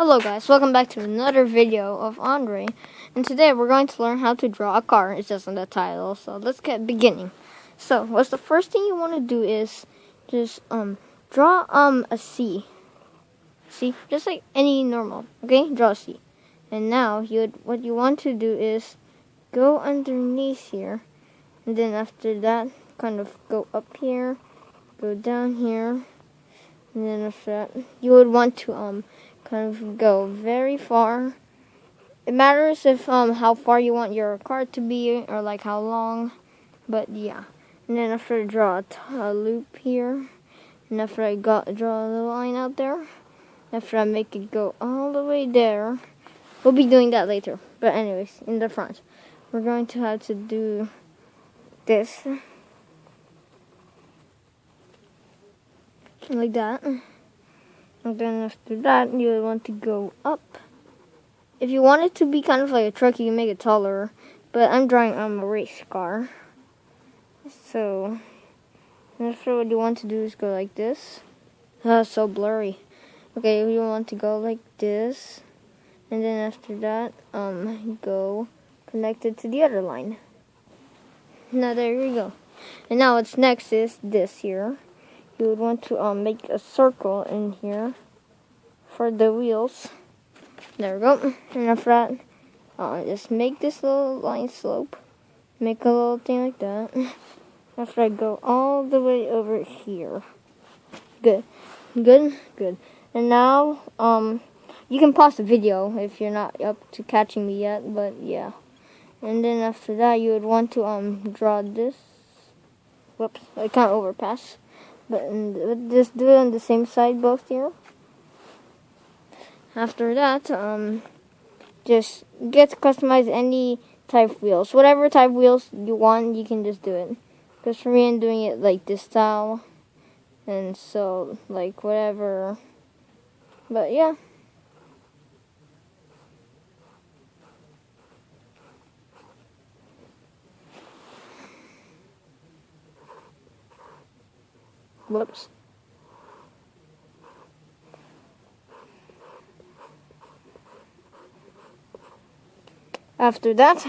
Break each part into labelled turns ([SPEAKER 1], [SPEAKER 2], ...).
[SPEAKER 1] Hello guys, welcome back to another video of Andre, and today we're going to learn how to draw a car. It says in the title, so let's get beginning. So what's the first thing you want to do is just draw a C. See, just like any normal, okay? Draw a C. And now what you want to do is go underneath here, and then after that kind of go up here, go down here, and then after that you would want to kind of go very far. It matters if how far you want your card to be or like how long, but yeah. And then after I draw a loop here, and after I draw the line out there, after I make it go all the way there, we'll be doing that later. But anyways, in the front, we're going to have to do this like that. And then after that, you would want to go up. If you want it to be kind of like a truck, you can make it taller. But I'm drawing a race car. So, after what you want to do is go like this. So blurry. Okay, you want to go like this. And then after that, go connected to the other line. Now there you go. And now what's next is this here. You would want to make a circle in here for the wheels. There we go. And after that, just make this little line slope. Make a little thing like that. After I go all the way over here. Good. Good. Good. And now, you can pause the video if you're not up to catching me yet, but yeah. And then after that, you would want to draw this. Whoops, I can't overpass. But just do it on the same side both here. After that, just get to customize any type wheels. Whatever type wheels you want, you can just do it. Because for me, I'm doing it like this style. And so, like, whatever. But yeah. Whoops. After that,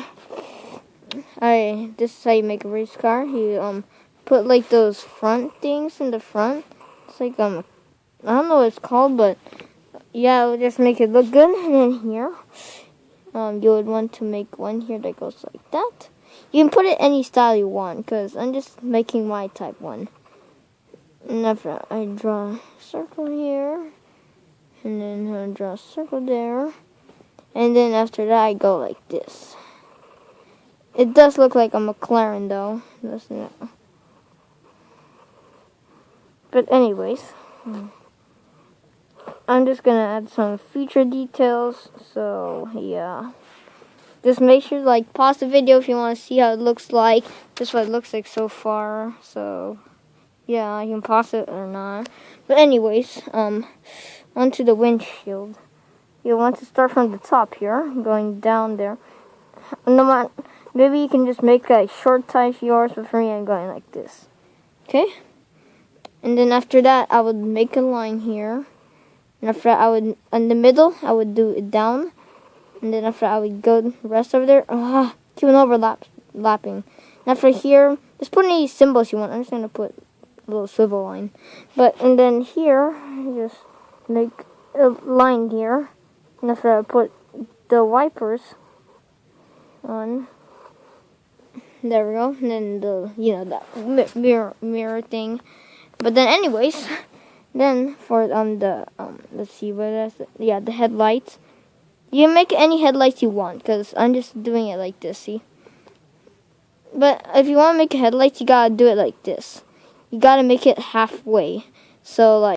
[SPEAKER 1] this is how you make a race car. You put like those front things in the front. It's like I don't know what it's called, but yeah, it'll just make it look good. And then here, you would want to make one here that goes like that. You can put it any style you want, because I'm just making my type one. And after I draw a circle here, and then I draw a circle there, and then after that I go like this. It does look like a McLaren though, doesn't it? But anyways, I'm just gonna add some feature details, so yeah. Just make sure to pause the video if you want to see how it looks like. This is what it looks like so far, so yeah, you can pause it or not. But anyways, onto the windshield. You want to start from the top here, going down there. Maybe you can just make a short type yours, but for me, I'm going like this. Okay? And then after that, I would make a line here. And after that, in the middle, I would do it down. And then after that, I would go the rest over there. Keep on overlapping. And after here, just put any symbols you want. I'm just going to put little swivel line, and then here just make a line here, and after I put the wipers on, there we go, and then that mirror thing. But then anyways, then for let's see what else. Yeah, the headlights. You can make any headlights you want, because I'm just doing it like this. See, but if you want to make headlights, you gotta do it like this. You gotta make it halfway. So